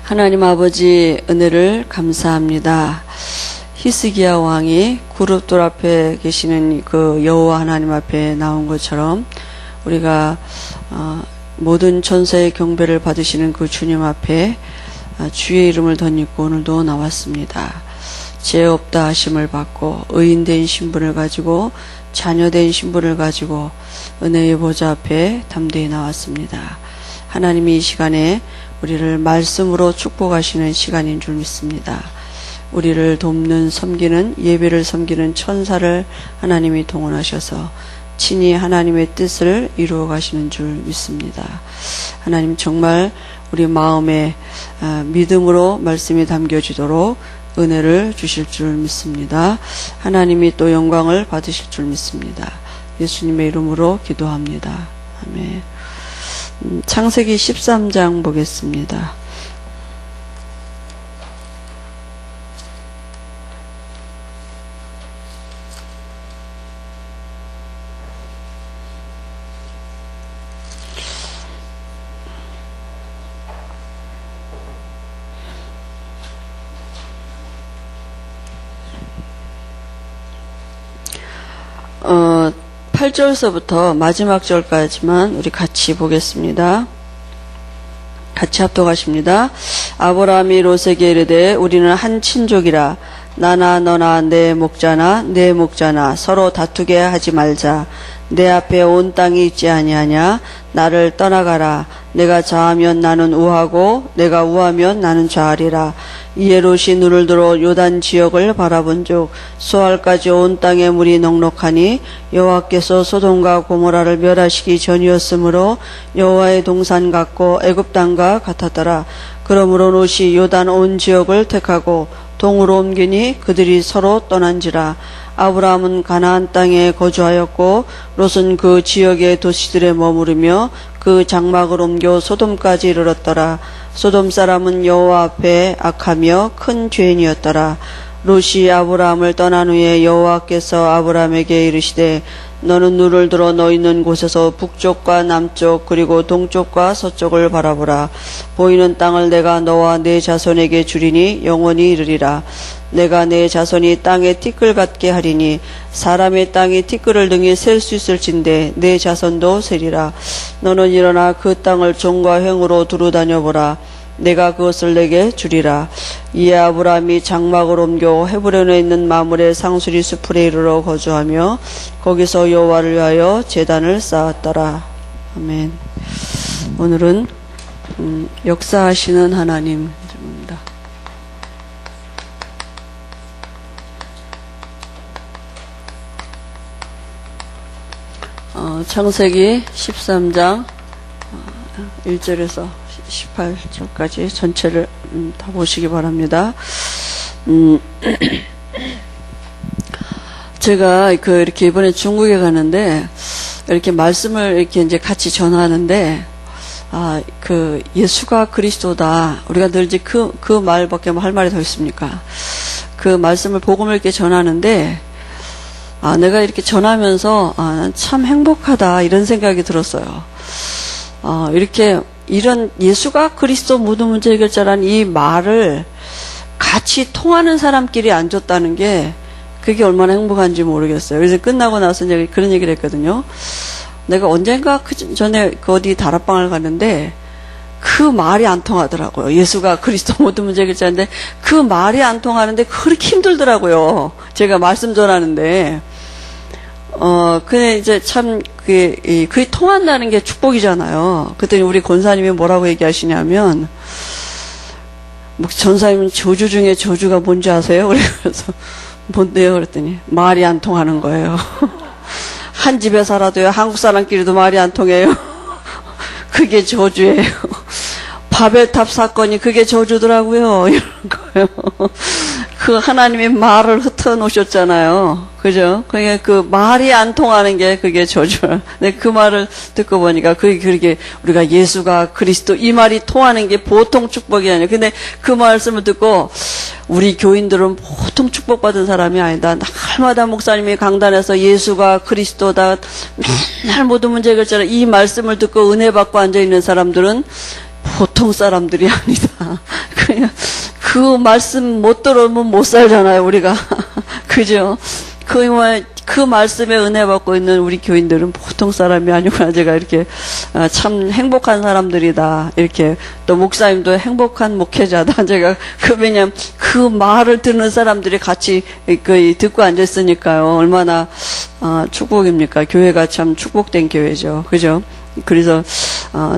하나님 아버지 은혜를 감사합니다. 히스기야 왕이 그룹돌 앞에 계시는 그 여호와 하나님 앞에 나온 것처럼 우리가 모든 천사의 경배를 받으시는 그 주님 앞에 주의 이름을 덧입고 오늘도 나왔습니다. 죄 없다 하심을 받고 의인된 신분을 가지고 자녀된 신분을 가지고 은혜의 보좌 앞에 담대히 나왔습니다. 하나님이 이 시간에 우리를 말씀으로 축복하시는 시간인 줄 믿습니다. 우리를 돕는 섬기는 예배를 섬기는 천사를 하나님이 동원하셔서 친히 하나님의 뜻을 이루어 가시는 줄 믿습니다. 하나님 정말 우리 마음에 믿음으로 말씀이 담겨지도록 은혜를 주실 줄 믿습니다. 하나님이 또 영광을 받으실 줄 믿습니다. 예수님의 이름으로 기도합니다. 아멘. 창세기 13장 보겠습니다. 어, 8절서부터 마지막 절까지만 우리 같이 보겠습니다. 같이 합독하십니다. 아브라함이 롯에게 이르되 우리는 한 친족이라 나나 너나 내 목자나 내 목자나 서로 다투게 하지 말자. 내 앞에 온 땅이 있지 아니하냐. 나를 떠나가라. 내가 좌하면 나는 우하고 내가 우하면 나는 좌하리라. 이에 롯이 눈을 들어 요단 지역을 바라본즉 수알까지 온 땅에 물이 넉넉하니 여호와께서 소돔과 고모라를 멸하시기 전이었으므로 여호와의 동산 같고 애굽 땅과 같았더라. 그러므로 롯이 요단 온 지역을 택하고 동으로 옮기니 그들이 서로 떠난지라. 아브라함은 가나안 땅에 거주하였고 롯은 그 지역의 도시들에 머무르며 그 장막을 옮겨 소돔까지 이르렀더라. 소돔 사람은 여호와 앞에 악하며 큰 죄인이었더라. 롯이 아브라함을 떠난 후에 여호와께서 아브라함에게 이르시되 너는 눈을 들어 너 있는 곳에서 북쪽과 남쪽 그리고 동쪽과 서쪽을 바라보라. 보이는 땅을 내가 너와 네 자손에게 주리니 영원히 이르리라. 내가 내 자손이 땅에 티끌 같게 하리니 사람의 땅이 티끌을 등에 셀 수 있을진데 내 자손도 세리라. 너는 일어나 그 땅을 종과 횡으로 두루 다녀보라. 내가 그것을 내게 주리라. 이에 아브라함이 장막을 옮겨 헤브론에 있는 마므레 상수리 수풀에 이르러 거주하며 거기서 여호와를 위하여 제단을 쌓았더라. 아멘. 오늘은 역사하시는 하나님 입니다. 창세기 13장 1절에서 18절까지 전체를 다 보시기 바랍니다. 제가 이렇게 이번에 중국에 가는데 이렇게 말씀을 이렇게 이제 같이 전하는데 예수가 그리스도다. 우리가 늘 이제 그 말밖에 할 말이 더 있습니까? 그 말씀을 복음을 이렇게 전하는데 내가 이렇게 전하면서 참 행복하다 이런 생각이 들었어요. 이렇게 이런 예수가 그리스도 모든 문제 해결자라는 이 말을 같이 통하는 사람끼리 앉았다는 게 그게 얼마나 행복한지 모르겠어요. 그래서 끝나고 나서 이제 그런 얘기를 했거든요. 내가 언젠가 전에 어디 다락방을 갔는데 그 말이 안 통하더라고요. 예수가 그리스도 모든 문제 해결자인데 그 말이 안 통하는데 그렇게 힘들더라고요. 제가 말씀 전하는데. 근데 이제 참, 그게 통한다는 게 축복이잖아요. 그랬더니 우리 권사님이 뭐라고 얘기하시냐면, 전사님은 저주 중에 저주가 뭔지 아세요? 그래서, 뭔데요? 그랬더니, 말이 안 통하는 거예요. 한 집에 살아도요, 한국 사람끼리도 말이 안 통해요. 그게 저주예요. 바벨탑 사건이 그게 저주더라고요. 이런 거예요. 그 하나님이 말을 흩어 놓으셨잖아요. 그죠? 그게 그 말이 안 통하는 게 그게 저주야. 근데 그 말을 듣고 보니까 그게 우리가 예수가 그리스도 이 말이 통하는 게 보통 축복이 아니에요. 근데 그 말씀을 듣고 우리 교인들은 보통 축복받은 사람이 아니다. 날마다 목사님이 강단에서 예수가 그리스도다. 맨날 모든 문제 해결자라 이 말씀을 듣고 은혜 받고 앉아 있는 사람들은 보통 사람들이 아니다. 그 말씀 못 들어오면 못 살잖아요, 우리가. 그죠? 그 말씀에 은혜 받고 있는 우리 교인들은 보통 사람이 아니구나. 제가 이렇게 참 행복한 사람들이다. 이렇게 또 목사님도 행복한 목회자다. 제가 왜냐면 그 말을 듣는 사람들이 같이 듣고 앉았으니까요. 얼마나 축복입니까? 교회가 참 축복된 교회죠. 그죠? 그래서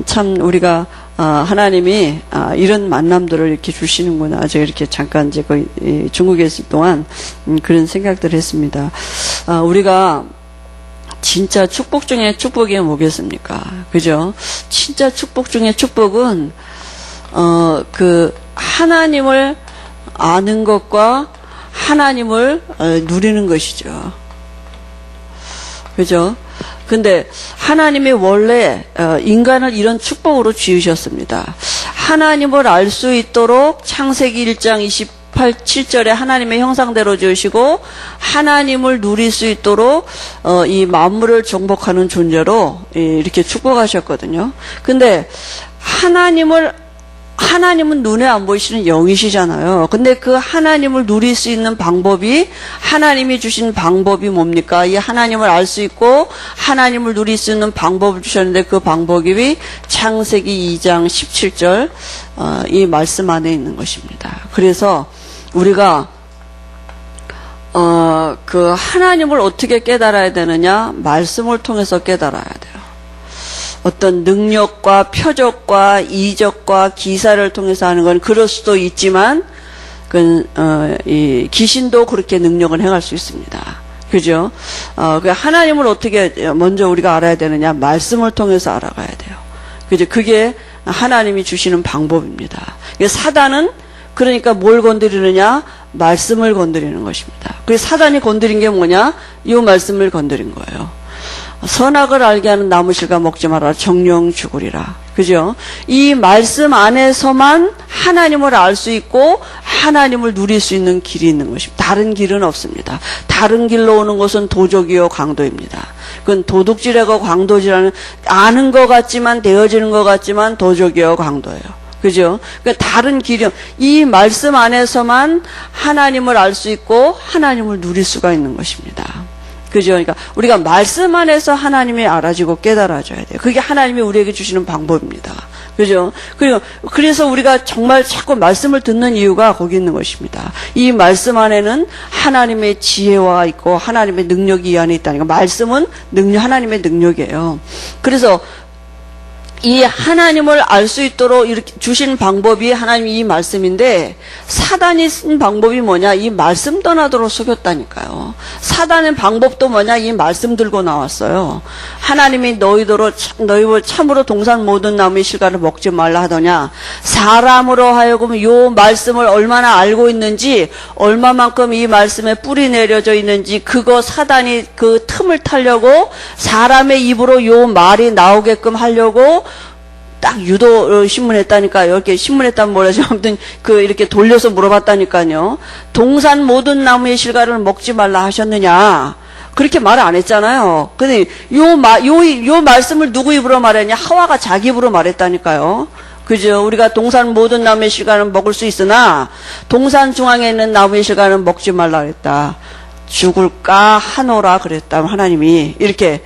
참 우리가 하나님이 이런 만남들을 이렇게 주시는구나. 제가 이렇게 잠깐 이제 중국에 있을 동안 그런 생각들을 했습니다. 우리가 진짜 축복 중에 축복이 뭐겠습니까? 그죠? 진짜 축복 중에 축복은 하나님을 아는 것과 하나님을 누리는 것이죠. 그죠? 근데 하나님이 원래 인간을 이런 축복으로 지으셨습니다. 하나님을 알 수 있도록 창세기 1장 7절에 하나님의 형상대로 지으시고 하나님을 누릴 수 있도록 이 만물을 정복하는 존재로 이렇게 축복하셨거든요. 근데 하나님은 눈에 안 보이시는 영이시잖아요. 근데 그 하나님을 누릴 수 있는 방법이 하나님이 주신 방법이 뭡니까? 이 하나님을 알 수 있고 하나님을 누릴 수 있는 방법을 주셨는데 그 방법이 창세기 2장 17절 이 말씀 안에 있는 것입니다. 그래서 우리가 그 하나님을 어떻게 깨달아야 되느냐? 말씀을 통해서 깨달아야 돼요. 어떤 능력과 표적과 이적과 기사를 통해서 하는 건 그럴 수도 있지만, 이 귀신도 그렇게 능력을 행할 수 있습니다. 그죠? 하나님을 어떻게 먼저 우리가 알아야 되느냐? 말씀을 통해서 알아가야 돼요. 그죠? 그게 하나님이 주시는 방법입니다. 사단은 그러니까 뭘 건드리느냐? 말씀을 건드리는 것입니다. 그래서 사단이 건드린 게 뭐냐? 이 말씀을 건드린 거예요. 선악을 알게 하는 나무실과 먹지 마라. 정령 죽으리라. 그죠? 이 말씀 안에서만 하나님을 알 수 있고 하나님을 누릴 수 있는 길이 있는 것입니다. 다른 길은 없습니다. 다른 길로 오는 것은 도적이요 강도입니다. 그건 도둑질하고 강도질하는 아는 것 같지만 되어지는 것 같지만 도적이요 강도예요. 그죠? 그러니까 다른 길이 이 말씀 안에서만 하나님을 알 수 있고 하나님을 누릴 수가 있는 것입니다. 그죠? 그러니까 우리가 말씀 안에서 하나님이 알아지고 깨달아져야 돼요. 그게 하나님이 우리에게 주시는 방법입니다. 그죠? 그래서 우리가 정말 자꾸 말씀을 듣는 이유가 거기 있는 것입니다. 이 말씀 안에는 하나님의 지혜와 있고 하나님의 능력이 이 안에 있다니까. 말씀은 하나님의 능력이에요. 그래서 이 하나님을 알 수 있도록 이렇게 주신 방법이 하나님이 이 말씀인데 사단이 쓴 방법이 뭐냐? 이 말씀 떠나도록 속였다니까요. 사단의 방법도 뭐냐? 이 말씀 들고 나왔어요. 하나님이 너희를 참으로 동산 모든 나무의 실과를 먹지 말라 하더냐? 사람으로 하여금 요 말씀을 얼마나 알고 있는지 얼마만큼 이 말씀에 뿌리 내려져 있는지 그거 사단이 그 틈을 타려고 사람의 입으로 요 말이 나오게끔 하려고 딱 유도 신문했다니까요. 이렇게 신문했다면 뭐라지? 아무튼 이렇게 돌려서 물어봤다니까요. 동산 모든 나무의 실과를 먹지 말라 하셨느냐? 그렇게 말 안 했잖아요. 근데 요 말씀을 누구 입으로 말했냐? 하와가 자기 입으로 말했다니까요. 그죠? 우리가 동산 모든 나무의 실과는 먹을 수 있으나 동산 중앙에 있는 나무의 실과는 먹지 말라 그랬다. 죽을까 하노라 그랬다. 하나님이 이렇게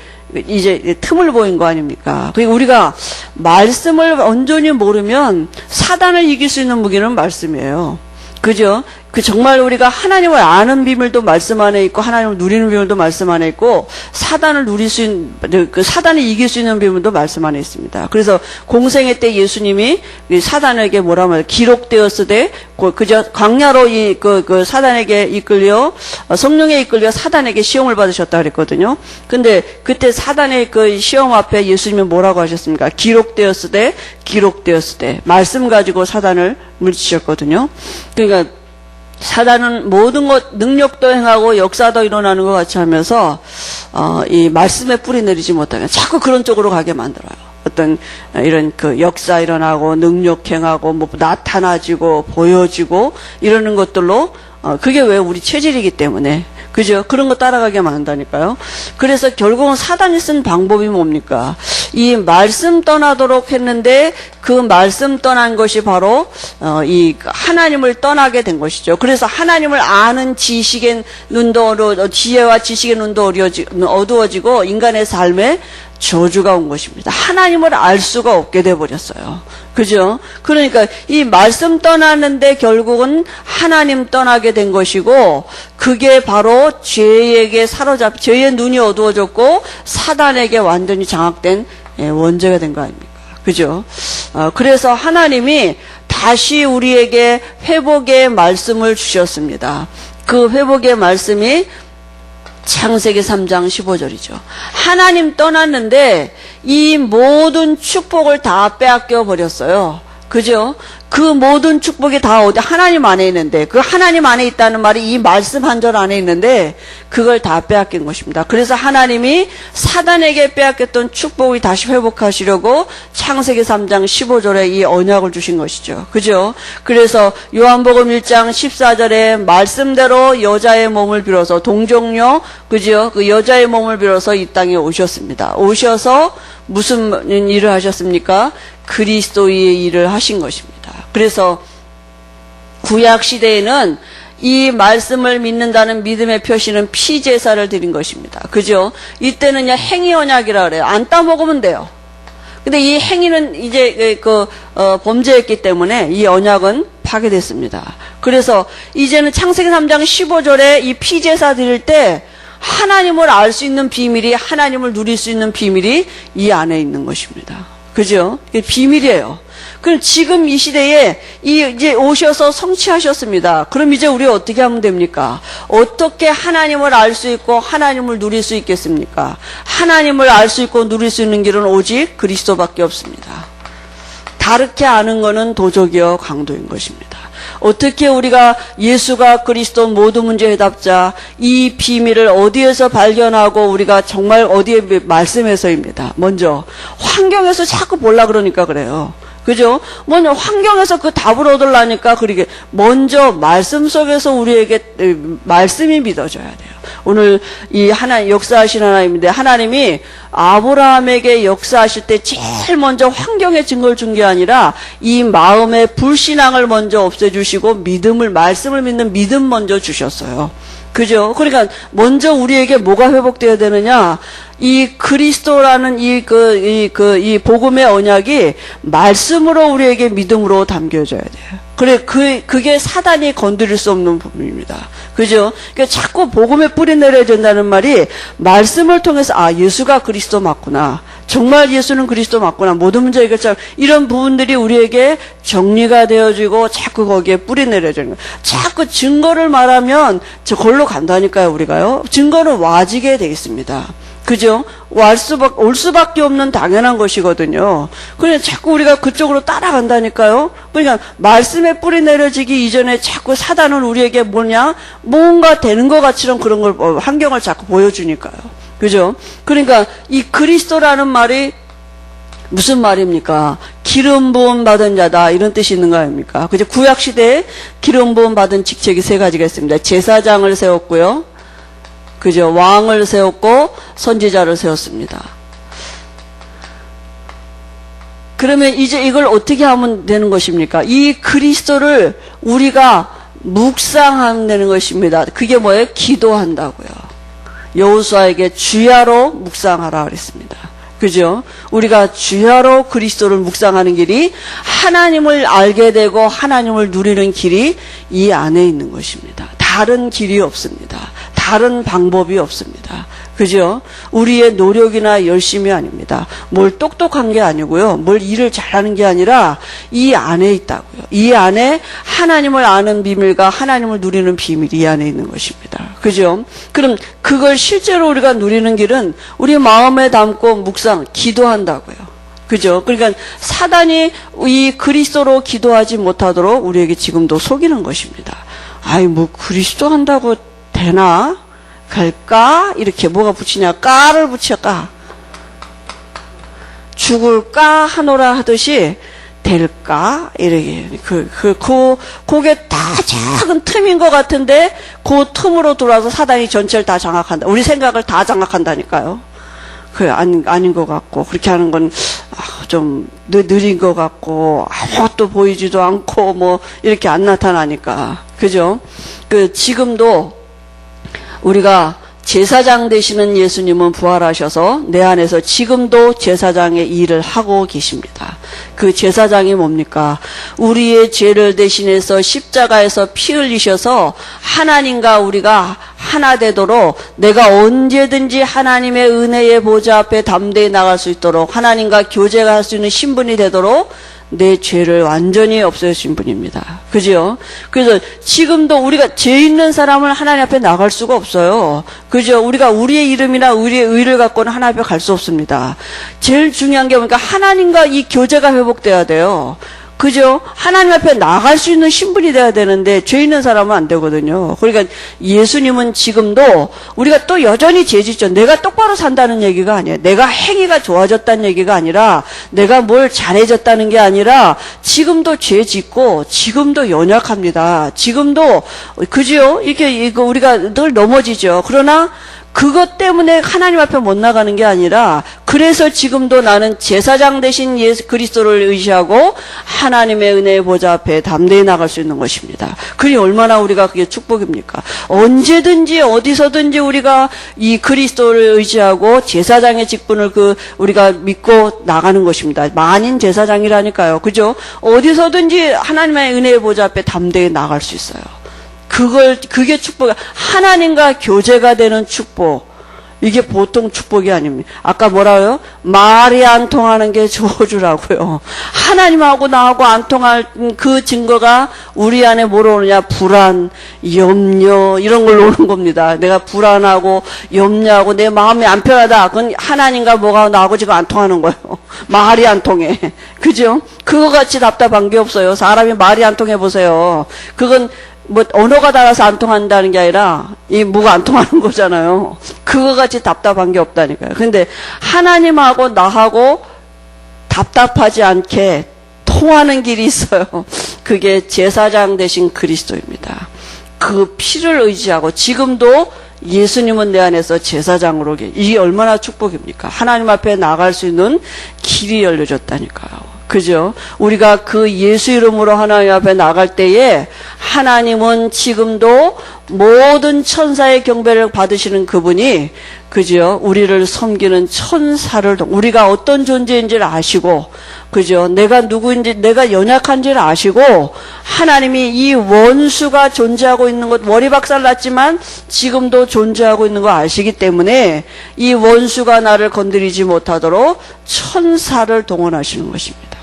이제 틈을 보인 거 아닙니까? 그리고 우리가 말씀을 온전히 모르면 사단을 이길 수 있는 무기는 말씀이에요. 그죠? 정말 우리가 하나님을 아는 비밀도 말씀 안에 있고 하나님을 누리는 비밀도 말씀 안에 있고 사단을 누릴 수 있는 사단을 이길 수 있는 비밀도 말씀 안에 있습니다. 그래서 공생애 때 예수님이 사단에게 뭐라 말해요? 기록되었으되 그저 광야로 사단에게 이끌려 성령에 이끌려 사단에게 시험을 받으셨다 그랬거든요. 근데 그때 사단의 그 시험 앞에 예수님이 뭐라고 하셨습니까? 기록되었으되 말씀 가지고 사단을 물리치셨거든요. 그러니까 사단은 모든 것 능력도 행하고 역사도 일어나는 것 같이 하면서 이 말씀에 뿌리 내리지 못하면 자꾸 그런 쪽으로 가게 만들어요. 어떤 이런 역사 일어나고 능력 행하고 뭐 나타나지고 보여지고 이러는 것들로 그게 왜 우리 체질이기 때문에. 그죠? 그런 거 따라가게 만든다니까요. 그래서 결국은 사단이 쓴 방법이 뭡니까? 이 말씀 떠나도록 했는데 그 말씀 떠난 것이 바로 이 하나님을 떠나게 된 것이죠. 그래서 하나님을 아는 지식의 눈도 지혜와 지식의 눈도 어두워지고 인간의 삶에 저주가 온 것입니다. 하나님을 알 수가 없게 돼 버렸어요. 그죠? 그러니까 이 말씀 떠나는데 결국은 하나님 떠나게 된 것이고, 그게 바로 죄에게 죄의 눈이 어두워졌고 사단에게 완전히 장악된 원죄가 된 거 아닙니까? 그죠? 그래서 하나님이 다시 우리에게 회복의 말씀을 주셨습니다. 그 회복의 말씀이 창세기 3장 15절이죠. 하나님 떠났는데 이 모든 축복을 다 빼앗겨 버렸어요. 그죠? 그 모든 축복이 다 어디 하나님 안에 있는데, 그 하나님 안에 있다는 말이 이 말씀 한 절 안에 있는데 그걸 다 빼앗긴 것입니다. 그래서 하나님이 사단에게 빼앗겼던 축복을 다시 회복하시려고 창세기 3장 15절에 이 언약을 주신 것이죠. 그죠? 그래서 요한복음 1장 14절에 말씀대로 여자의 몸을 빌어서 동정녀, 그죠? 그 여자의 몸을 빌어서 이 땅에 오셨습니다. 오셔서 무슨 일을 하셨습니까? 그리스도의 일을 하신 것입니다. 그래서 구약 시대에는 이 말씀을 믿는다는 믿음의 표시는 피제사를 드린 것입니다. 그죠? 이때는요 행위 언약이라 그래요. 안 따먹으면 돼요. 근데 이 행위는 이제 범죄했기 때문에 이 언약은 파괴됐습니다. 그래서 이제는 창세기 3장 15절에 이 피제사 드릴 때 하나님을 알 수 있는 비밀이, 하나님을 누릴 수 있는 비밀이 이 안에 있는 것입니다. 그죠? 이게 비밀이에요. 그럼 지금 이 시대에 이제 오셔서 성취하셨습니다. 그럼 이제 우리 어떻게 하면 됩니까? 어떻게 하나님을 알 수 있고 하나님을 누릴 수 있겠습니까? 하나님을 알 수 있고 누릴 수 있는 길은 오직 그리스도밖에 없습니다. 다르게 아는 것은 도적이요 강도인 것입니다. 어떻게 우리가 예수가 그리스도 모든 문제 해답자, 이 비밀을 어디에서 발견하고 우리가 정말 어디에 말씀에서입니다. 먼저 환경에서 자꾸 보려 그러니까 그래요. 그죠? 먼저 환경에서 그 답을 얻으려니까 그러게 먼저 말씀 속에서 우리에게 말씀이 믿어져야 돼요. 오늘 이 하나님 역사하신 하나님인데, 하나님이 아브라함에게 역사하실 때 제일 먼저 환경의 증거를 준 게 아니라 이 마음의 불신앙을 먼저 없애주시고 믿음을, 말씀을 믿는 믿음 먼저 주셨어요. 그죠? 그러니까 먼저 우리에게 뭐가 회복되어야 되느냐? 이 그리스도라는 이 복음의 언약이 말씀으로 우리에게 믿음으로 담겨져야 돼요. 그래, 그게 사단이 건드릴 수 없는 부분입니다. 그죠? 그러니까 자꾸 복음에 뿌리 내려야 된다는 말이 말씀을 통해서, 아, 예수가 그리스도 맞구나. 정말 예수는 그리스도 맞구나. 모든 문제 해결자. 이런 부분들이 우리에게 정리가 되어지고 자꾸 거기에 뿌리 내려지는 거예요. 자꾸 증거를 말하면 저걸로 간다니까요, 우리가요. 증거는 와지게 돼 있습니다. 그죠? 올 수밖에 없는 당연한 것이거든요. 그냥 자꾸 우리가 그쪽으로 따라간다니까요. 그러니까 말씀에 뿌리 내려지기 이전에 자꾸 사단은 우리에게 뭔가 되는 것 같이런 그런 걸, 환경을 자꾸 보여주니까요. 그죠? 그러니까 이 그리스도라는 말이 무슨 말입니까? 기름 부음 받은 자다, 이런 뜻이 있는 거 아닙니까? 그죠? 구약 시대에 기름 부음 받은 직책이 3가지가 있습니다. 제사장을 세웠고요. 그죠? 왕을 세웠고 선지자를 세웠습니다. 그러면 이제 이걸 어떻게 하면 되는 것입니까? 이 그리스도를 우리가 묵상하면 되는 것입니다. 그게 뭐예요? 기도한다고요. 여호수아에게 주야로 묵상하라 그랬습니다. 그죠? 우리가 주야로 그리스도를 묵상하는 길이, 하나님을 알게 되고 하나님을 누리는 길이 이 안에 있는 것입니다. 다른 길이 없습니다. 다른 방법이 없습니다. 그죠? 우리의 노력이나 열심이 아닙니다. 뭘 똑똑한 게 아니고요. 뭘 일을 잘하는 게 아니라 이 안에 있다고요. 이 안에 하나님을 아는 비밀과 하나님을 누리는 비밀이 이 안에 있는 것입니다. 그죠? 그럼 그걸 실제로 우리가 누리는 길은 우리 마음에 담고 묵상, 기도한다고요. 그죠? 그러니까 사단이 이 그리스도로 기도하지 못하도록 우리에게 지금도 속이는 것입니다. 아이, 뭐 그리스도 한다고 되나? 갈까? 이렇게 뭐가 붙이냐? 까를 붙여, 까. 죽을까 하노라 하듯이 될까? 이렇게. 그게 다 작은 틈인 것 같은데, 그 틈으로 들어와서 사단이 전체를 다 장악한다. 우리 생각을 다 장악한다니까요. 아닌 것 같고, 그렇게 하는 건 좀 느린 것 같고, 아무것도 보이지도 않고, 뭐, 이렇게 안 나타나니까. 그죠? 지금도 우리가 제사장 되시는 예수님은 부활하셔서 내 안에서 지금도 제사장의 일을 하고 계십니다. 그 제사장이 뭡니까? 우리의 죄를 대신해서 십자가에서 피 흘리셔서 하나님과 우리가 하나 되도록 내가 언제든지 하나님의 은혜의 보좌 앞에 담대히 나갈 수 있도록 하나님과 교제가 할 수 있는 신분이 되도록 내 죄를 완전히 없애주신 분입니다. 그죠? 그래서 지금도 우리가 죄 있는 사람을 하나님 앞에 나갈 수가 없어요. 그죠? 우리가 우리의 이름이나 우리의 의를 갖고는 하나님 앞에 갈 수 없습니다. 제일 중요한 게 뭐니까 하나님과 이 교제가 회복돼야 돼요. 그죠? 하나님 앞에 나갈 수 있는 신분이 돼야 되는데 죄 있는 사람은 안 되거든요. 그러니까 예수님은 지금도 우리가 또 여전히 죄 짓죠. 내가 똑바로 산다는 얘기가 아니에요. 내가 행위가 좋아졌다는 얘기가 아니라 내가 뭘 잘해졌다는 게 아니라 지금도 죄 짓고 지금도 연약합니다. 지금도 그죠? 이렇게 우리가 늘 넘어지죠. 그러나 그것 때문에 하나님 앞에 못 나가는 게 아니라 그래서 지금도 나는 제사장 되신 예수 그리스도를 의지하고 하나님의 은혜의 보좌 앞에 담대히 나갈 수 있는 것입니다. 그니 얼마나 우리가 그게 축복입니까? 언제든지 어디서든지 우리가 이 그리스도를 의지하고 제사장의 직분을 우리가 믿고 나가는 것입니다. 만인 제사장이라니까요. 그죠? 어디서든지 하나님의 은혜의 보좌 앞에 담대히 나갈 수 있어요. 그게 축복, 하나님과 교제가 되는 축복. 이게 보통 축복이 아닙니다. 아까 뭐라고요? 말이 안 통하는 게 저주라고요. 하나님하고 나하고 안 통할 그 증거가 우리 안에 뭐로 오느냐? 불안, 염려, 이런 걸로 오는 겁니다. 내가 불안하고 염려하고 내 마음이 안 편하다. 그건 하나님과 뭐가 나하고 지금 안 통하는 거예요. 말이 안 통해. 그죠? 그거 같이 답답한 게 없어요. 사람이 말이 안 통해 보세요. 그건 뭐 언어가 달라서 안 통한다는 게 아니라 이 뭐가 안 통하는 거잖아요. 그거 같이 답답한 게 없다니까요. 근데 하나님하고 나하고 답답하지 않게 통하는 길이 있어요. 그게 제사장 되신 그리스도입니다. 그 피를 의지하고 지금도 예수님은 내 안에서 제사장으로 이게 얼마나 축복입니까? 하나님 앞에 나갈 수 있는 길이 열려졌다니까요. 그죠? 우리가 그 예수 이름으로 하나님 앞에 나갈 때에 하나님은 지금도 모든 천사의 경배를 받으시는 그분이 그죠? 우리를 섬기는 천사를 우리가 어떤 존재인지를 아시고 그죠? 내가 누구인지 내가 연약한지를 아시고 하나님이 이 원수가 존재하고 있는 것 머리 박살 났지만 지금도 존재하고 있는 거 아시기 때문에 이 원수가 나를 건드리지 못하도록 천사를 동원하시는 것입니다.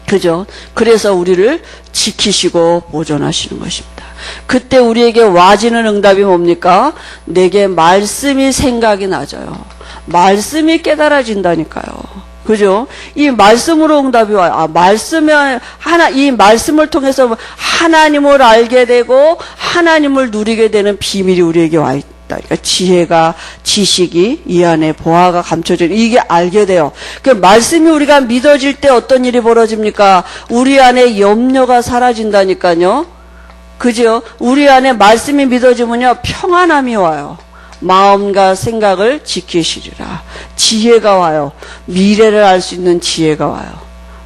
그죠? 그래서 우리를 지키시고 보존하시는 것입니다. 그때 우리에게 와지는 응답이 뭡니까? 내게 말씀이 생각이 나져요. 말씀이 깨달아진다니까요. 그죠? 이 말씀으로 응답이 와요. 이 말씀을 통해서 하나님을 알게 되고 하나님을 누리게 되는 비밀이 우리에게 와 있다. 그러니까 지혜가, 지식이 이 안에 보화가 감춰져 이게 알게 돼요. 그 말씀이 우리가 믿어질 때 어떤 일이 벌어집니까? 우리 안에 염려가 사라진다니까요. 그죠? 우리 안에 말씀이 믿어지면요 평안함이 와요. 마음과 생각을 지키시리라. 지혜가 와요. 미래를 알 수 있는 지혜가 와요.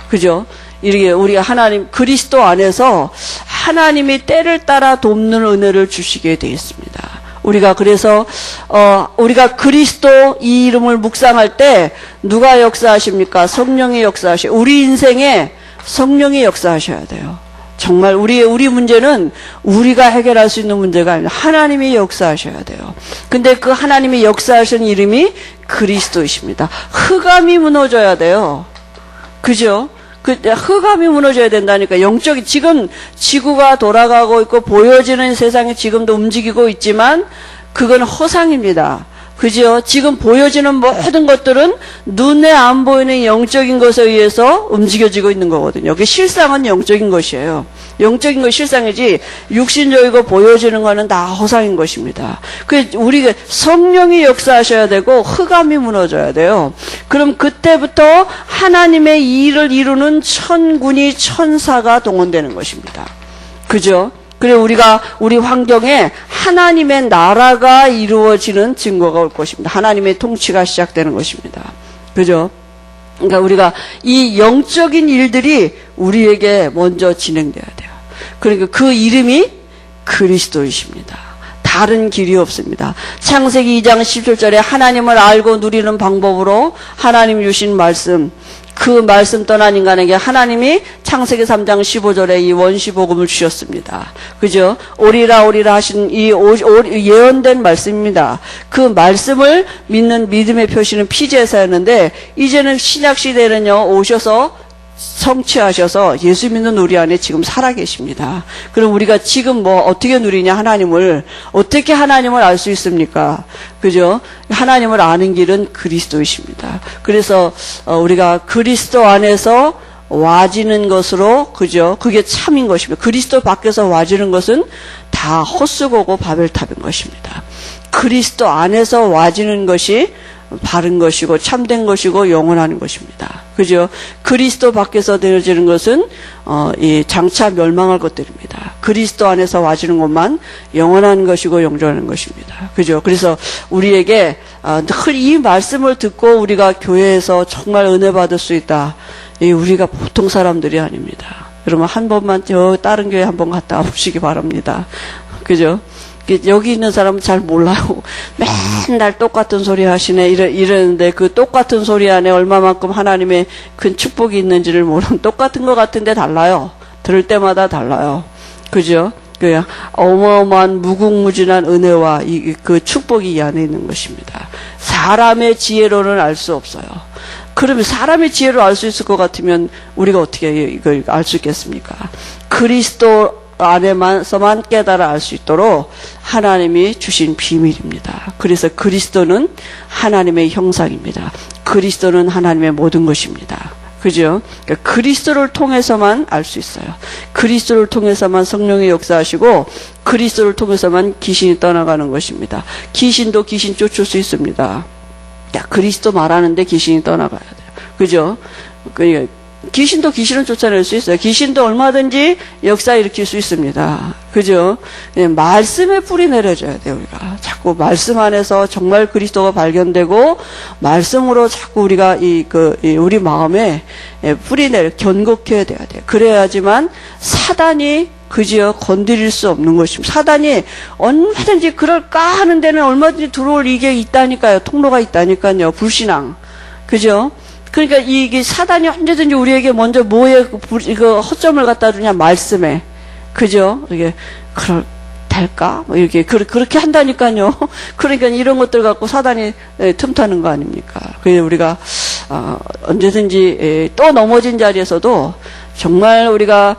그죠? 이렇게 우리가 하나님 그리스도 안에서 하나님이 때를 따라 돕는 은혜를 주시게 되어 있습니다. 우리가 그래서 우리가 그리스도 이 이름을 묵상할 때 누가 역사하십니까? 성령이 역사하셔. 우리 인생에 성령이 역사하셔야 돼요. 정말 우리 문제는 우리가 해결할 수 있는 문제가 아니라 하나님이 역사하셔야 돼요. 근데 그 하나님이 역사하신 이름이 그리스도이십니다. 흑암이 무너져야 돼요. 그죠? 흑암이 무너져야 된다니까. 영적이 지금 지구가 돌아가고 있고 보여지는 세상이 지금도 움직이고 있지만 그건 허상입니다. 그죠? 지금 보여지는 모든 것들은 눈에 안 보이는 영적인 것에 의해서 움직여지고 있는 거거든요. 그 실상은 영적인 것이에요. 영적인 것 실상이지 육신적이고 보여지는 거는 다 허상인 것입니다. 우리가 성령이 역사하셔야 되고 흑암이 무너져야 돼요. 그럼 그때부터 하나님의 일을 이루는 천군이 천사가 동원되는 것입니다. 그죠? 그리고 우리 환경에 하나님의 나라가 이루어지는 증거가 올 것입니다. 하나님의 통치가 시작되는 것입니다. 그죠? 그러니까 우리가 이 영적인 일들이 우리에게 먼저 진행돼야 돼요. 그러니까 그 이름이 그리스도이십니다. 다른 길이 없습니다. 창세기 2장 17절에 하나님을 알고 누리는 방법으로 하나님 주신 말씀, 그 말씀 떠난 인간에게 하나님이 창세기 3장 15절에 이 원시복음을 주셨습니다. 그죠? 오리라 오리라 하신 이 예언된 말씀입니다. 그 말씀을 믿는 믿음의 표시는 피제사였는데 이제는 신약시대에는요 오셔서 성취하셔서 예수 믿는 우리 안에 지금 살아계십니다. 그럼 우리가 지금 어떻게 누리냐 하나님을 어떻게 하나님을 알 수 있습니까? 그죠? 하나님을 아는 길은 그리스도이십니다. 그래서 우리가 그리스도 안에서 와지는 것으로 그죠? 그게 참인 것입니다. 그리스도 밖에서 와지는 것은 다 헛수고고 바벨탑인 것입니다. 그리스도 안에서 와지는 것이 바른 것이고 참된 것이고 영원한 것입니다. 그죠? 그리스도 밖에서 되어지는 것은 이 장차 멸망할 것들입니다. 그리스도 안에서 와지는 것만 영원한 것이고 영존한 것입니다. 그죠? 그래서 우리에게 늘 이 말씀을 듣고 우리가 교회에서 정말 은혜 받을 수 있다. 우리가 보통 사람들이 아닙니다. 여러분 한 번만 다른 교회 한번 갔다 와보시기 바랍니다. 그죠? 여기 있는 사람은 잘 몰라요. 맨날 똑같은 소리 하시네 이러는데 그 똑같은 소리 안에 얼마만큼 하나님의 큰 축복이 있는지를 모르는 똑같은 것 같은데 달라요. 들을 때마다 달라요. 그죠? 그 어마어마한 무궁무진한 은혜와 그 축복이 이 안에 있는 것입니다. 사람의 지혜로는 알 수 없어요. 그러면 사람의 지혜로 알 수 있을 것 같으면 우리가 어떻게 이걸 알 수 있겠습니까? 그리스도 안에서만 깨달아 알 수 있도록 하나님이 주신 비밀입니다. 그래서 그리스도는 하나님의 형상입니다. 그리스도는 하나님의 모든 것입니다. 그죠? 그러니까 그리스도를 통해서만 알 수 있어요. 그리스도를 통해서만 성령이 역사하시고 그리스도를 통해서만 귀신이 떠나가는 것입니다. 귀신도 귀신 쫓을 수 있습니다. 그리스도 말하는데 귀신이 떠나가야 돼요. 그죠? 그러니까 귀신도 귀신을 쫓아낼 수 있어요. 귀신도 얼마든지 역사 일으킬 수 있습니다. 그죠? 말씀에 뿌리 내려줘야 돼요, 우리가. 자꾸 말씀 안에서 정말 그리스도가 발견되고, 말씀으로 자꾸 우리가 우리 마음에 뿌리 견고해야 돼야 돼요. 그래야지만 사단이 그지요 건드릴 수 없는 것입니다. 사단이 얼마든지 그럴까 하는 데는 얼마든지 들어올 이게 있다니까요. 통로가 있다니까요. 불신앙. 그죠? 그러니까 이게 사단이 언제든지 우리에게 먼저 그 허점을 갖다 주냐 말씀에. 그죠? 이게 될까? 이렇게 그렇게 한다니까요. 그러니까 이런 것들 갖고 사단이 틈타는 거 아닙니까? 그래서 우리가 언제든지 또 넘어진 자리에서도 정말 우리가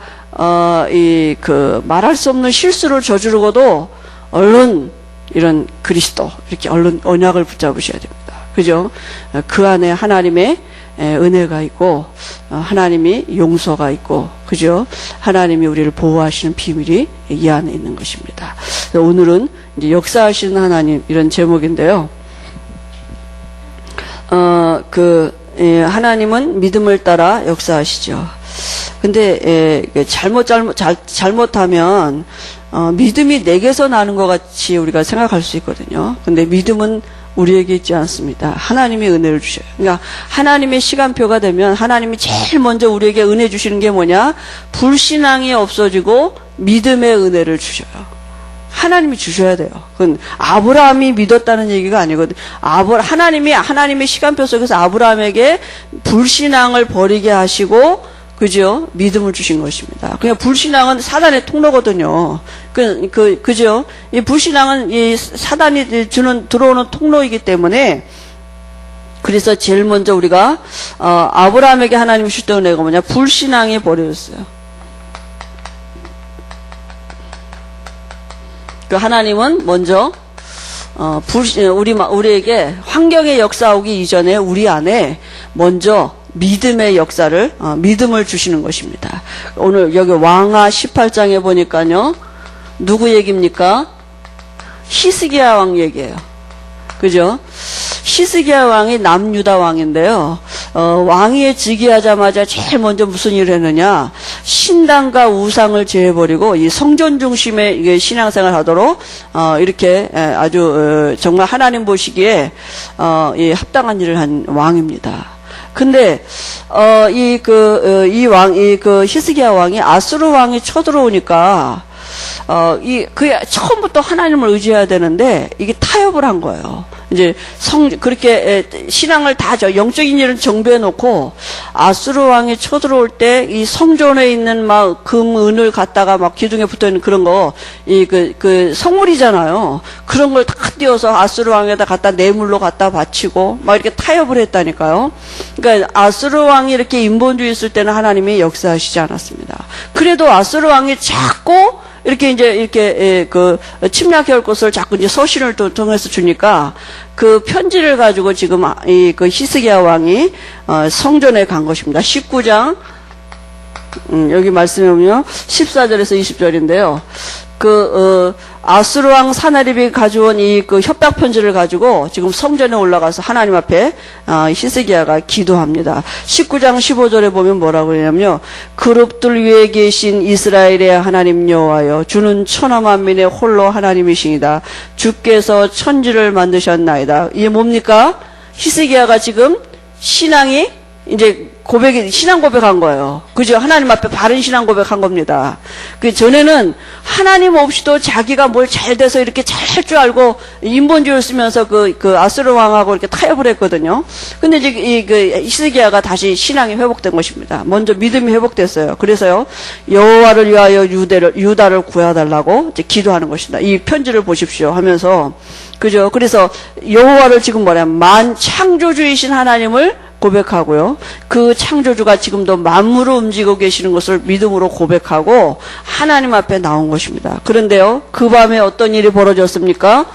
말할 수 없는 실수를 저지르고도 얼른 이런 그리스도 이렇게 얼른 언약을 붙잡으셔야 됩니다. 그죠? 그 안에 하나님의 은혜가 있고 하나님이 용서가 있고 그죠? 하나님이 우리를 보호하시는 비밀이 이 안에 있는 것입니다. 오늘은 이제 역사하시는 하나님 이런 제목인데요. 하나님은 믿음을 따라 역사하시죠. 근데 잘못하면 믿음이 내게서 나는 것 같이 우리가 생각할 수 있거든요. 근데 믿음은 우리에게 있지 않습니다. 하나님이 은혜를 주셔요. 그러니까 하나님의 시간표가 되면 하나님이 제일 먼저 우리에게 은혜 주시는 게 뭐냐? 불신앙이 없어지고 믿음의 은혜를 주셔요. 하나님이 주셔야 돼요. 그건 아브라함이 믿었다는 얘기가 아니거든요. 하나님의 시간표 속에서 아브라함에게 불신앙을 버리게 하시고 그죠? 믿음을 주신 것입니다. 그냥 불신앙은 사단의 통로거든요. 그죠? 이 불신앙은 이 사단이 들어오는 통로이기 때문에 그래서 제일 먼저 우리가 아브라함에게 하나님이 주셨던 은혜가 뭐냐? 불신앙이 버려졌어요. 그 하나님은 먼저 우리에게 환경의 역사 오기 이전에 우리 안에 먼저 믿음의 역사를, 믿음을 주시는 것입니다. 오늘 여기 왕하 18장에 보니까요, 누구 얘기입니까? 히스기야 왕 얘기예요. 그죠? 히스기야 왕이 남유다 왕인데요. 왕위에 즉위하자마자 제일 먼저 무슨 일을 했느냐? 신당과 우상을 제해버리고 이 성전 중심의 신앙생활을 하도록 이렇게 아주 정말 하나님 보시기에 이 합당한 일을 한 왕입니다. 근데 히스기야 왕이 아수르 왕이 쳐들어오니까 처음부터 하나님을 의지해야 되는데, 이게 타협을 한 거예요. 이제 그렇게 신앙을 다 영적인 일은 정비해 놓고, 아수르 왕이 쳐들어올 때, 이 성전에 있는 금, 은을 갖다가 기둥에 붙어 있는 그런 거, 성물이잖아요. 그런 걸 다 띄워서 아수르 왕에다 갖다 뇌물로 갖다 바치고, 이렇게 타협을 했다니까요. 그러니까 아수르 왕이 이렇게 인본주의 있을 때는 하나님이 역사하시지 않았습니다. 그래도 아수르 왕이 자꾸 이렇게 침략해올 것을 자꾸 이제 서신을 통해서 주니까 그 편지를 가지고 지금 히스기야 왕이 성전에 간 것입니다. 19장 여기 말씀해 보면 14절에서 20절인데요. 아수르 왕 사나립이 가져온 협박 편지를 가지고 지금 성전에 올라가서 하나님 앞에 히스기야가 기도합니다. 19장 15절에 보면 뭐라고 하냐면요. 그룹들 위에 계신 이스라엘의 하나님 여호와여, 주는 천하 만민의 홀로 하나님이시니다. 주께서 천지를 만드셨나이다. 이게 뭡니까? 히스기야가 지금 신앙이 이제 신앙 고백한 거예요. 그죠? 하나님 앞에 바른 신앙 고백한 겁니다. 그 전에는 하나님 없이도 자기가 뭘 잘 돼서 이렇게 잘 할 줄 알고 인본주의를 쓰면서 아수르 왕하고 이렇게 타협을 했거든요. 근데 이제 히스기야가 다시 신앙이 회복된 것입니다. 먼저 믿음이 회복됐어요. 그래서요, 여호와를 위하여 유다를 구해달라고 이제 기도하는 것입니다. 이 편지를 보십시오 하면서, 그죠? 그래서 여호와를 지금 창조주이신 하나님을 고백하고요. 그 창조주가 지금도 만물을 움직이고 계시는 것을 믿음으로 고백하고 하나님 앞에 나온 것입니다. 그런데요, 그 밤에 어떤 일이 벌어졌습니까?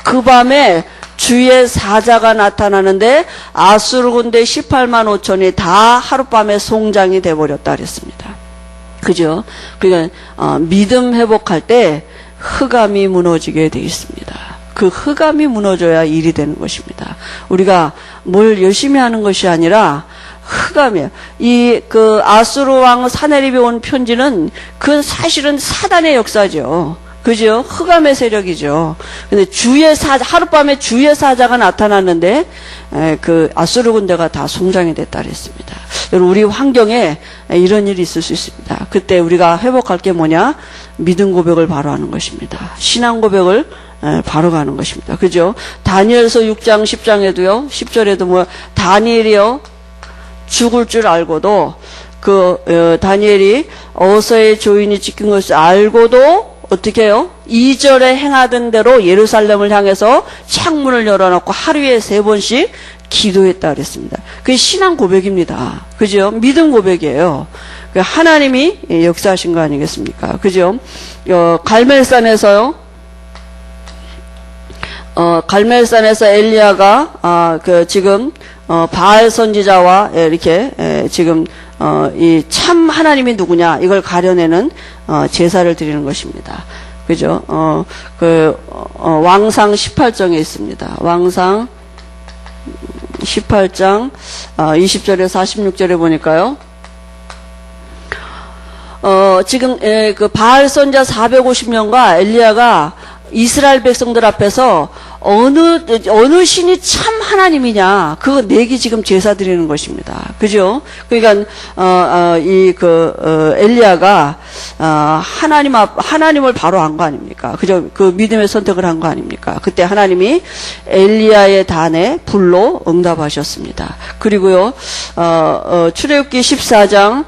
그 밤에 주의 사자가 나타나는데 아수르 군대 18만 5천이 다 하룻밤에 송장이 돼버렸다 그랬습니다. 그죠? 그러니까 믿음 회복할 때 흑암이 무너지게 되어 있습니다. 그 흑암이 무너져야 일이 되는 것입니다. 우리가 뭘 열심히 하는 것이 아니라 흑암이에요. 아수르 왕 사나립이 온 편지는 사실은 사단의 역사죠. 그죠? 흑암의 세력이죠. 근데 하룻밤에 주의 사자가 나타났는데, 아수르 군대가 다 송장이 됐다 그랬습니다. 여러분, 우리 환경에 이런 일이 있을 수 있습니다. 그때 우리가 회복할 게 뭐냐? 믿음 고백을 바로 하는 것입니다. 신앙 고백을 바로 가는 것입니다. 그죠? 다니엘서 6장 10장에도요, 10절에도 다니엘이요, 죽을 줄 알고도, 다니엘이 어서의 조인이 찍힌 것을 알고도, 어떻게 해요? 2절에 행하던 대로 예루살렘을 향해서 창문을 열어놓고 하루에 3번씩 기도했다 그랬습니다. 그게 신앙 고백입니다. 그죠? 믿음 고백이에요. 하나님이 역사하신 거 아니겠습니까? 그죠? 갈멜산에서요, 갈멜산에서 엘리야가 지금 바알 선지자와 이렇게 지금 이 참 하나님이 누구냐 이걸 가려내는 제사를 드리는 것입니다. 그죠? 왕상 18장에 있습니다. 왕상 18장 20절에서 46절에 보니까요. 지금 바알 선자 450명과 엘리야가 이스라엘 백성들 앞에서 어느 신이 참 하나님이냐 그거 내기 지금 제사 드리는 것입니다. 그죠? 그러니까 엘리야가 하나님을 바로 안 거 아닙니까? 그죠? 그 믿음의 선택을 한 거 아닙니까? 그때 하나님이 엘리야의 단에 불로 응답하셨습니다. 그리고요, 출애굽기 14장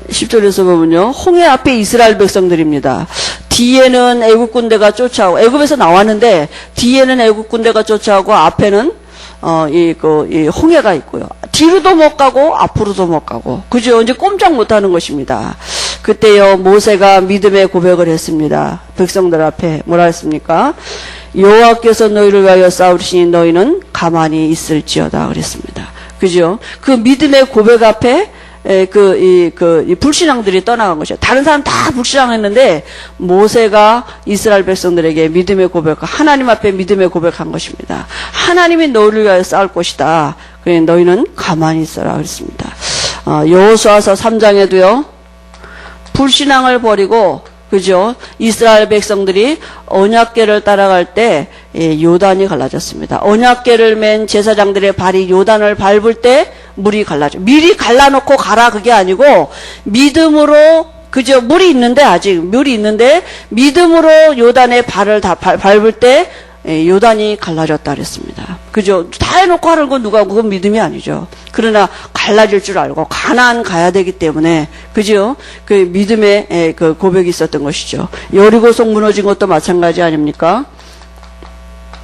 10절에서 보면요, 홍해 앞에 이스라엘 백성들입니다. 뒤에는 애국 군대가 쫓아오고, 애국에서 나왔는데 뒤에는 애국 군대가 쫓아오고 앞에는 이 홍해가 있고요. 뒤로도 못 가고 앞으로도 못 가고, 그죠? 이제 꼼짝 못 하는 것입니다. 그때요 모세가 믿음의 고백을 했습니다. 백성들 앞에 뭐라 했습니까? 여호와께서 너희를 위하여 싸우시니 너희는 가만히 있을지어다 그랬습니다. 그죠? 그 믿음의 고백 앞에 이 불신앙들이 떠나간 것이죠. 다른 사람 다 불신앙했는데 모세가 이스라엘 백성들에게 믿음의 고백, 하나님 앞에 믿음의 고백한 것입니다. 하나님이 너희를 위하여 싸울 것이다. 그래 너희는 가만히 있어라 그랬습니다. 여호수아서 3장에도요 불신앙을 버리고 그죠? 이스라엘 백성들이 언약궤를 따라갈 때 요단이 갈라졌습니다. 언약궤를 맨 제사장들의 발이 요단을 밟을 때 물이 갈라져. 미리 갈라놓고 가라 그게 아니고 믿음으로 그죠? 물이 있는데 아직 물이 있는데 믿음으로 요단의 발을 다 밟을 때 요단이 갈라졌다 그랬습니다. 그죠? 다 해놓고 하는 건 그건 믿음이 아니죠. 그러나 갈라질 줄 알고 가나안 가야 되기 때문에 그죠? 그 믿음의 그 고백이 있었던 것이죠. 여리고성 무너진 것도 마찬가지 아닙니까?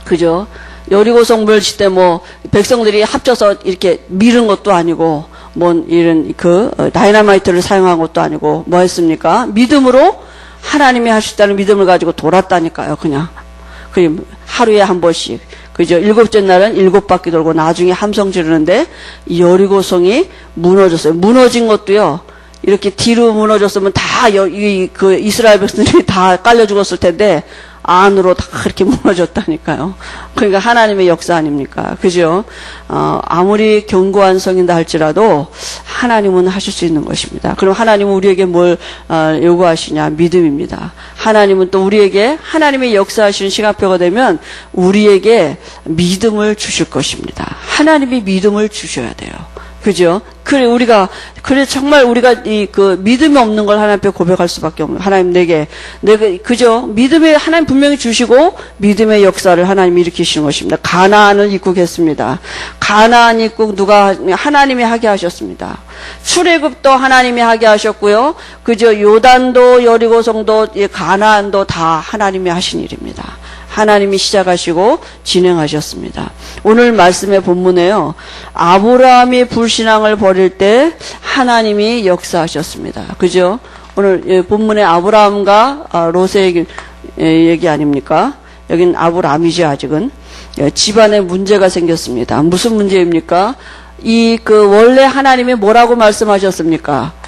그죠? 여리고성 무너질 때 뭐 백성들이 합쳐서 이렇게 밀은 것도 아니고 뭐 이런 다이너마이트를 사용한 것도 아니고 뭐 했습니까? 믿음으로 하나님이 하셨다는 믿음을 가지고 돌았다니까요. 그냥 하루에 한 번씩 그죠? 7째 날은 7바퀴 돌고 나중에 함성 지르는데 여리고성이 무너졌어요. 무너진 것도요. 이렇게 뒤로 무너졌으면 다 이스라엘 백성들이 다 깔려 죽었을 텐데 안으로 다 그렇게 무너졌다니까요. 그러니까 하나님의 역사 아닙니까? 그죠? 아무리 견고한 성인다 할지라도 하나님은 하실 수 있는 것입니다. 그럼 하나님은 우리에게 뭘 요구하시냐? 믿음입니다. 하나님은 또 우리에게 하나님의 역사하시는 시간표가 되면 우리에게 믿음을 주실 것입니다. 하나님이 믿음을 주셔야 돼요. 그죠? 그래 정말 우리가 믿음이 없는 걸 하나님 앞에 고백할 수밖에 없는 하나님 내가 그죠? 믿음의 하나님 분명히 주시고 믿음의 역사를 하나님이 일으키시는 것입니다. 가나안을 입국했습니다. 가나안 입국 누가 하나님이 하게 하셨습니다. 출애굽도 하나님이 하게 하셨고요. 그죠? 요단도 여리고성도 가나안도 다 하나님이 하신 일입니다. 하나님이 시작하시고 진행하셨습니다. 오늘 말씀의 본문에요. 아브라함이 불신앙을 버릴 때 하나님이 역사하셨습니다. 그죠? 오늘 본문에 아브라함과 롯의 얘기 아닙니까? 여긴 아브라함이죠, 아직은. 집안에 문제가 생겼습니다. 무슨 문제입니까? 원래 하나님이 뭐라고 말씀하셨습니까?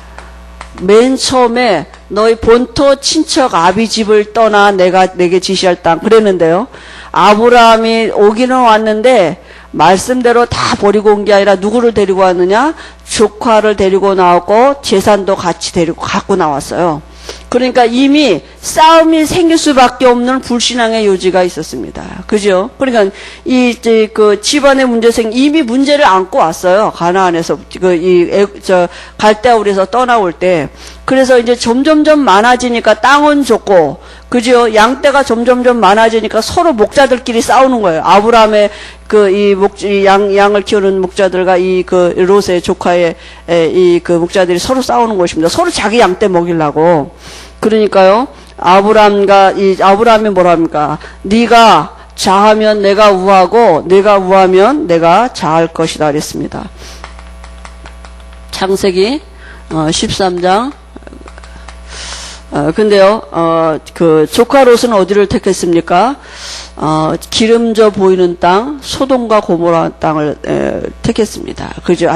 맨 처음에 너희 본토 친척 아비 집을 떠나 내가 내게 지시할 땅 그랬는데요. 아브라함이 오기는 왔는데 말씀대로 다 버리고 온 게 아니라 누구를 데리고 왔느냐? 조카를 데리고 나왔고 재산도 같이 데리고 갖고 나왔어요. 그러니까 이미 싸움이 생길 수밖에 없는 불신앙의 요지가 있었습니다. 그죠? 그러니까 집안의 이미 문제를 안고 왔어요. 가나안에서 갈대아울에서 떠나올 때. 그래서 이제 점점점 많아지니까 땅은 좁고 그죠? 양떼가 점점점 많아지니까 서로 목자들끼리 싸우는 거예요. 아브라함의 양을 키우는 목자들과 롯의 조카의 목자들이 서로 싸우는 것입니다. 서로 자기 양떼 먹이려고. 그러니까요, 아브라함이 뭐라 합니까? 네가 자하면 내가 우하고, 내가 우하면 내가 자할 것이다. 그랬습니다. 창세기, 13장. 근데요, 조카 롯은 어디를 택했습니까? 기름져 보이는 땅, 소돔과 고모라 땅을 택했습니다. 그죠?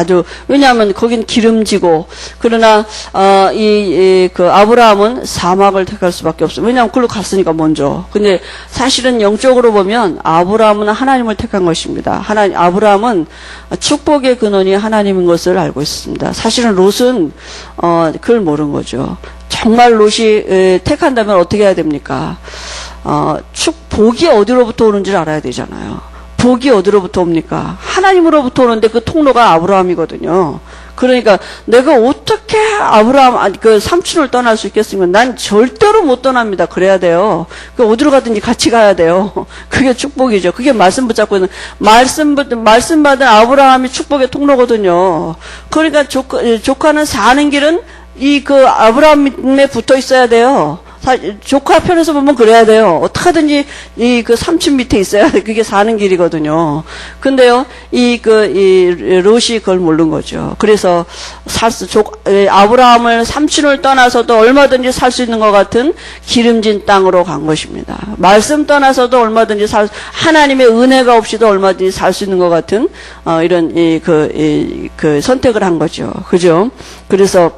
왜냐하면 거긴 기름지고, 그러나, 아브라함은 사막을 택할 수밖에 없어요. 왜냐하면 그걸로 갔으니까 먼저. 근데 사실은 영적으로 보면 아브라함은 하나님을 택한 것입니다. 아브라함은 축복의 근원이 하나님인 것을 알고 있습니다. 사실은 롯은, 그걸 모르는 거죠. 정말 롯이 택한다면 어떻게 해야 됩니까? 복이 어디로부터 오는지를 알아야 되잖아요. 복이 어디로부터 옵니까? 하나님으로부터 오는데 그 통로가 아브라함이거든요. 그러니까 내가 어떻게 삼촌을 떠날 수 있겠습니까? 난 절대로 못 떠납니다. 그래야 돼요. 어디로 가든지 같이 가야 돼요. 그게 축복이죠. 그게 말씀 붙잡고 있는, 말씀 받은 아브라함이 축복의 통로거든요. 그러니까 조카는 사는 길은 아브라함에 붙어 있어야 돼요. 조카 편에서 보면 그래야 돼요. 어떡하든지 그 삼촌 밑에 있어야 그게 사는 길이거든요. 근데요, 이 롯이 그걸 모르는 거죠. 그래서 아브라함을 삼촌을 떠나서도 얼마든지 살 수 있는 것 같은 기름진 땅으로 간 것입니다. 말씀 떠나서도 얼마든지 하나님의 은혜가 없이도 얼마든지 살 수 있는 것 같은 이런 선택을 한 거죠. 그죠? 그래서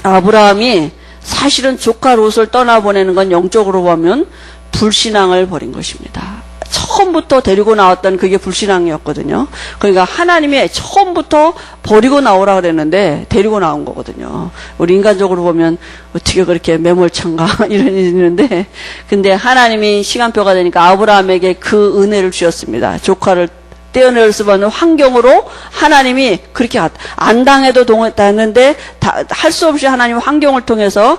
아브라함이 사실은 조카 롯을 떠나보내는 건 영적으로 보면 불신앙을 벌인 것입니다. 처음부터 데리고 나왔던 그게 불신앙이었거든요. 그러니까 하나님이 처음부터 버리고 나오라 그랬는데 데리고 나온 거거든요. 우리 인간적으로 보면 어떻게 그렇게 매몰찬가 이런 일이 있는데, 근데 하나님이 시간표가 되니까 아브라함에게 그 은혜를 주셨습니다. 조카를 떼어낼 수 없는 환경으로 하나님이 그렇게 안 당해도 당했는데 할 수 없이 하나님 환경을 통해서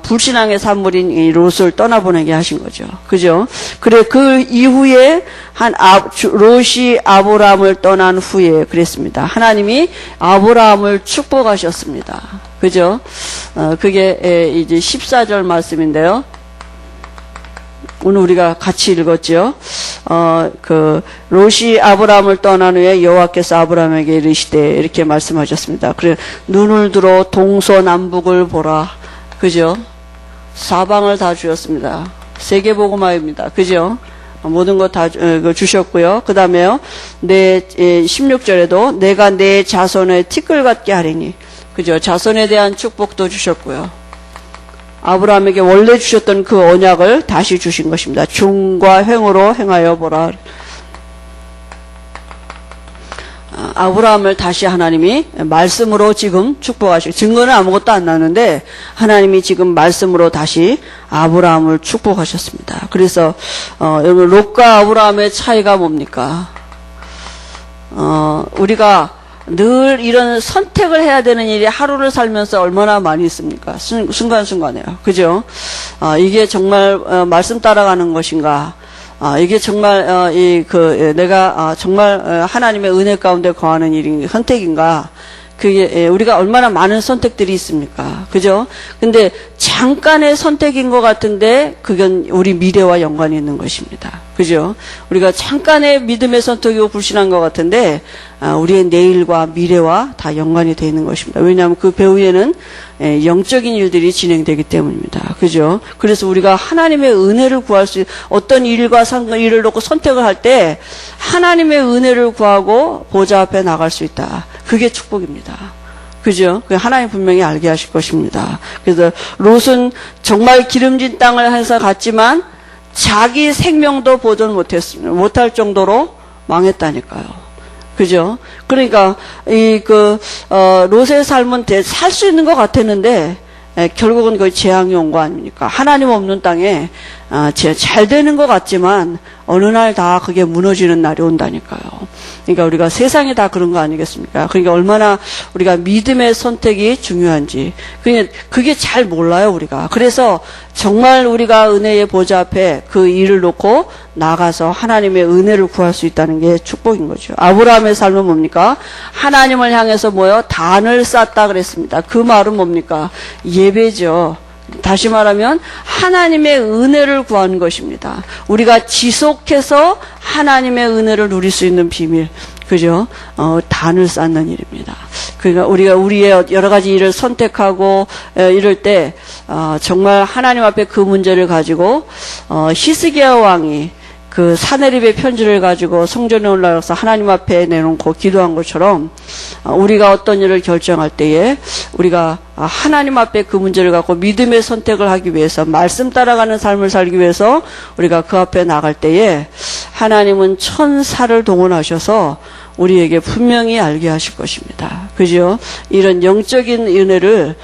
불신앙의 산물인 이 롯을 떠나보내게 하신 거죠. 그죠? 그래 그 이후에 롯이 아브라함을 떠난 후에 그랬습니다. 하나님이 아브라함을 축복하셨습니다. 그죠? 그게 이제 14절 말씀인데요. 오늘 우리가 같이 읽었죠. 롯이 아브라함을 떠난 후에 여호와께서 아브라함에게 이르시되 이렇게 말씀하셨습니다. 그래 눈을 들어 동서남북을 보라. 그죠? 사방을 다 주셨습니다. 세계복음화입니다. 그죠? 모든 것 다 주셨고요. 그 다음에요. 16절에도 내가 내 자손의 티끌 같게 하리니. 그죠? 자손에 대한 축복도 주셨고요. 아브라함에게 원래 주셨던 그 언약을 다시 주신 것입니다. 종과 횡으로 행하여 보라. 아브라함을 다시 하나님이 말씀으로 지금 축복하시고, 증거는 아무것도 안 나는데 하나님이 지금 말씀으로 다시 아브라함을 축복하셨습니다. 그래서 여러분 롯과 아브라함의 차이가 뭡니까? 우리가 늘 이런 선택을 해야 되는 일이 하루를 살면서 얼마나 많이 있습니까? 순간순간에요. 그죠? 이게 정말 말씀 따라가는 것인가? 이게 정말 내가 정말 하나님의 은혜 가운데 거하는 일인 선택인가? 그게 우리가 얼마나 많은 선택들이 있습니까? 그죠? 근데 잠깐의 선택인 것 같은데 그건 우리 미래와 연관이 있는 것입니다. 그죠? 우리가 잠깐의 믿음의 선택이고 불신한 것 같은데 우리의 내일과 미래와 다 연관이 되어 있는 것입니다. 왜냐하면 그 배후에는 영적인 일들이 진행되기 때문입니다. 그죠? 그래서 우리가 하나님의 은혜를 구할 수 어떤 일과 일을 놓고 선택을 할 때 하나님의 은혜를 구하고 보좌 앞에 나갈 수 있다. 그게 축복입니다. 그죠? 하나님 분명히 알게 하실 것입니다. 그래서 롯은 정말 기름진 땅을 해서 갔지만 자기 생명도 보존 못할 정도로 망했다니까요. 그죠? 그러니까 롯의 삶은 살 수 있는 것 같았는데 결국은 거의 재앙이 온 거 아닙니까? 하나님 없는 땅에 잘 되는 것 같지만 어느 날 다 그게 무너지는 날이 온다니까요. 그러니까 우리가 세상이 다 그런 거 아니겠습니까? 그러니까 얼마나 우리가 믿음의 선택이 중요한지 그게 잘 몰라요, 우리가. 그래서 정말 우리가 은혜의 보좌 앞에 그 일을 놓고 나가서 하나님의 은혜를 구할 수 있다는 게 축복인 거죠. 아브라함의 삶은 뭡니까? 하나님을 향해서 단을 쌓았다 그랬습니다. 그 말은 뭡니까? 예배죠. 다시 말하면 하나님의 은혜를 구한 것입니다. 우리가 지속해서 하나님의 은혜를 누릴 수 있는 비밀, 그죠? 단을 쌓는 일입니다. 그러니까 우리가 우리의 여러 가지 일을 선택하고 이럴 때 정말 하나님 앞에 그 문제를 가지고 히스기야 왕이 그 사내립의 편지를 가지고 성전에 올라가서 하나님 앞에 내놓고 기도한 것처럼 우리가 어떤 일을 결정할 때에 우리가 하나님 앞에 그 문제를 갖고 믿음의 선택을 하기 위해서 말씀 따라가는 삶을 살기 위해서 우리가 그 앞에 나갈 때에 하나님은 천사를 동원하셔서 우리에게 분명히 알게 하실 것입니다. 그죠? 이런 영적인 은혜를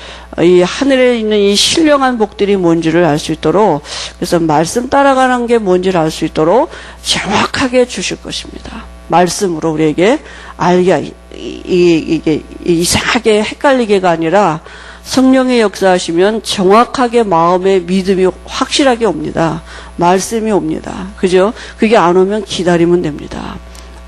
이 하늘에 있는 이 신령한 복들이 뭔지를 알 수 있도록, 그래서 말씀 따라가는 게 뭔지를 알 수 있도록 정확하게 주실 것입니다. 말씀으로 우리에게 알게, 이게 이상하게 헷갈리게가 아니라 성령의 역사하시면 정확하게 마음의 믿음이 확실하게 옵니다. 말씀이 옵니다. 그죠? 그게 안 오면 기다리면 됩니다.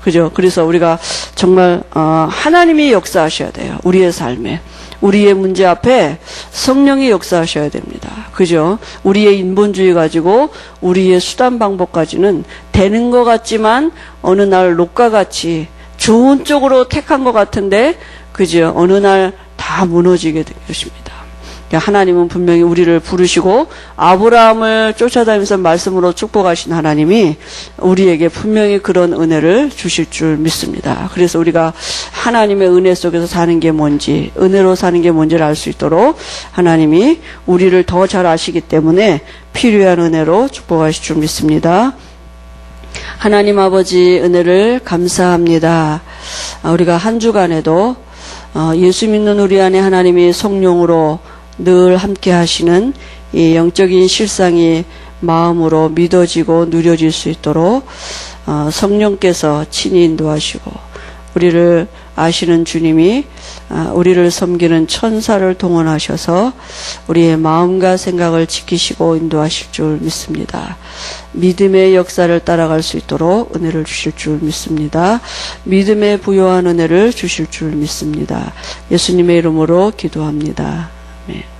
그죠? 그래서 우리가 정말 하나님이 역사하셔야 돼요. 우리의 삶에. 우리의 문제 앞에 성령이 역사하셔야 됩니다. 그죠? 우리의 인본주의 가지고 우리의 수단 방법 가지는 되는 것 같지만 어느 날 롯과 같이 좋은 쪽으로 택한 것 같은데 그죠? 어느 날 다 무너지게 될 것입니다. 하나님은 분명히 우리를 부르시고 아브라함을 쫓아다니면서 말씀으로 축복하신 하나님이 우리에게 분명히 그런 은혜를 주실 줄 믿습니다. 그래서 우리가 하나님의 은혜 속에서 사는 게 뭔지, 은혜로 사는 게 뭔지를 알 수 있도록 하나님이 우리를 더 잘 아시기 때문에 필요한 은혜로 축복하실 줄 믿습니다. 하나님 아버지 은혜를 감사합니다. 우리가 한 주간에도 예수 믿는 우리 안에 하나님이 성령으로 늘 함께 하시는 이 영적인 실상이 마음으로 믿어지고 누려질 수 있도록 성령께서 친히 인도하시고 우리를 아시는 주님이 우리를 섬기는 천사를 동원하셔서 우리의 마음과 생각을 지키시고 인도하실 줄 믿습니다. 믿음의 역사를 따라갈 수 있도록 은혜를 주실 줄 믿습니다. 믿음의 부요한 은혜를 주실 줄 믿습니다. 예수님의 이름으로 기도합니다. 아멘.